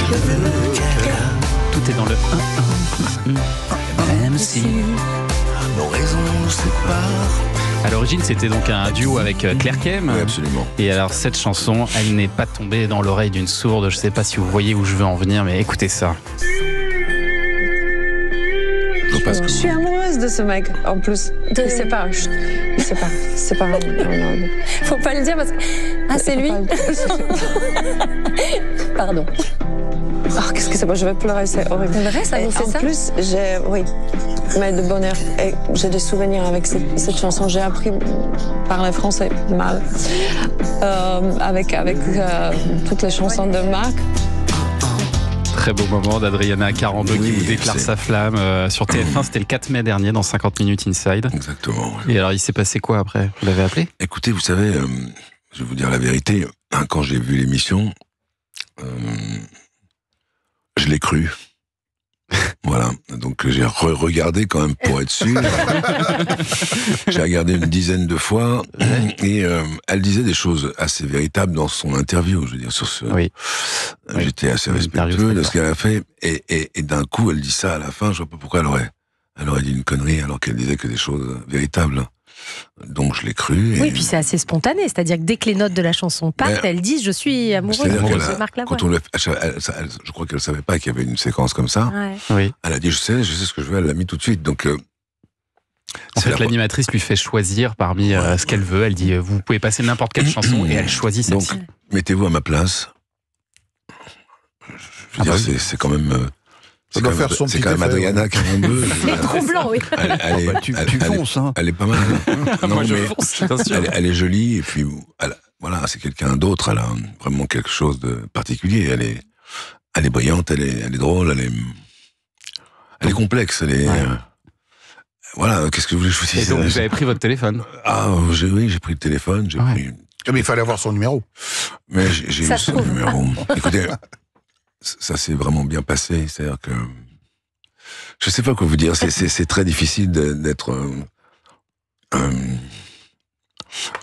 Tout est dans le 1-1. Même si nos raisons nous séparent. à l'origine, c'était donc un duo avec Claire Kem. Oui, absolument. Et alors, cette chanson, elle n'est pas tombée dans l'oreille d'une sourde. Je sais pas si vous voyez où je veux en venir, mais écoutez ça. Je suis amoureuse de ce mec, en plus. Il sait pas. Il sait pas. C'est pas. Non. Faut pas le dire parce que. Ah, c'est lui. Pardon. Oh, qu'est-ce que c'est? Je vais pleurer, c'est horrible. C'est vrai, ça vous fait ça? En plus, oui, mais de bonheur. Et j'ai des souvenirs avec cette chanson. J'ai appris à parler français mal. Avec toutes les chansons de Marc. Très beau moment d'Adriana Carambeu qui vous déclare sa flamme sur TF1. C'était le 4 mai dernier dans 50 minutes Inside. Exactement. Oui. Et alors, il s'est passé quoi après? Vous l'avez appelé? Écoutez, vous savez, je vais vous dire la vérité. Quand j'ai vu l'émission, je l'ai cru. Voilà. Donc j'ai regardé quand même pour être sûr. J'ai regardé une dizaine de fois et elle disait des choses assez véritables dans son interview. Je veux dire, sur ce, j'étais assez respectueux de ce qu'elle a fait et d'un coup elle dit ça à la fin. Je vois pas pourquoi elle aurait dit une connerie alors qu'elle disait que des choses véritables. Donc je l'ai cru. Oui, puis c'est assez spontané, c'est-à-dire que dès que les notes de la chanson partent, elle dit je suis amoureuse de Marc Lavoine. Je crois qu'elle savait pas qu'il y avait une séquence comme ça. Ouais. Oui. Elle a dit je sais ce que je veux, elle l'a mis tout de suite. Donc en fait, l'animatrice lui fait choisir parmi ce qu'elle veut. Elle dit vous pouvez passer n'importe quelle chanson et elle choisit celle-ci. Donc mettez-vous à ma place. Je veux dire, c'est quand même. Ça doit faire son petit effet. C'est quand même Adriana Carambeu. C'est troublant, oui. Tu fonces, hein. Elle est pas mal. Non, moi, je fonce, bien sûr. Elle est jolie et puis voilà, c'est quelqu'un d'autre. Elle a vraiment quelque chose de particulier. Elle est brillante, elle est drôle, elle est complexe. Voilà, qu'est-ce que vous voulez que je vous dise? Et donc vous avez pris votre téléphone? Ah oui, j'ai pris le téléphone, Mais il fallait avoir son numéro. Mais j'ai eu son numéro. Écoutez. Ça s'est vraiment bien passé, c'est-à-dire que je sais pas quoi vous dire. C'est très difficile d'être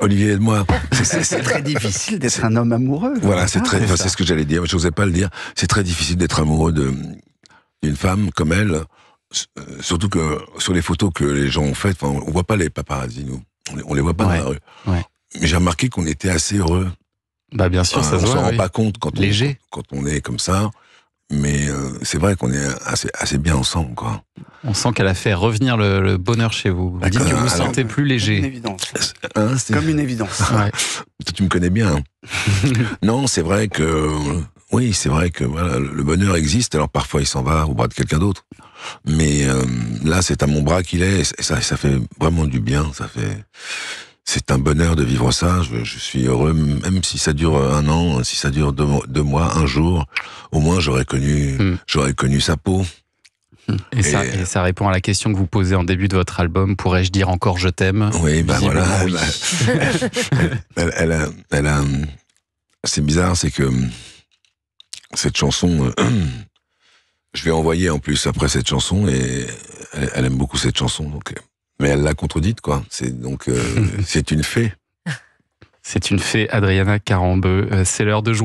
Olivier et moi. C'est très difficile d'être un homme amoureux. Voilà, c'est ce que j'allais dire. Je n'osais pas le dire. C'est très difficile d'être amoureux d'une femme comme elle. Surtout que sur les photos que les gens ont faites, on voit pas les paparazzis, nous. On les voit pas dans la rue. Ouais. Mais j'ai remarqué qu'on était assez heureux. Bah bien sûr, ça se voit. On s'en rend pas compte quand on est comme ça, mais c'est vrai qu'on est assez bien ensemble, quoi. On sent qu'elle a fait revenir le bonheur chez vous. Vous dites que vous vous sentez plus léger. Une évidence. Comme une évidence. Ouais. Toi, tu me connais bien. Non, c'est vrai que voilà, le bonheur existe. Alors parfois, il s'en va au bras de quelqu'un d'autre, mais là, c'est à mon bras qu'il est. Et ça fait vraiment du bien. C'est un bonheur de vivre ça. Je suis heureux, même si ça dure 1 an, si ça dure 2 mois, 1 jour. Au moins, j'aurais connu sa peau. Et ça répond à la question que vous posez en début de votre album. Pourrais-je dire encore je t'aime? Oui, ben voilà. Oui. Elle a. C'est bizarre, c'est que cette chanson, je l'ai envoyée en plus après cette chanson et elle aime beaucoup cette chanson, donc. Mais elle l'a contredite, quoi. C'est une fée. C'est une fée, Adriana Carambeu. C'est l'heure de jouer.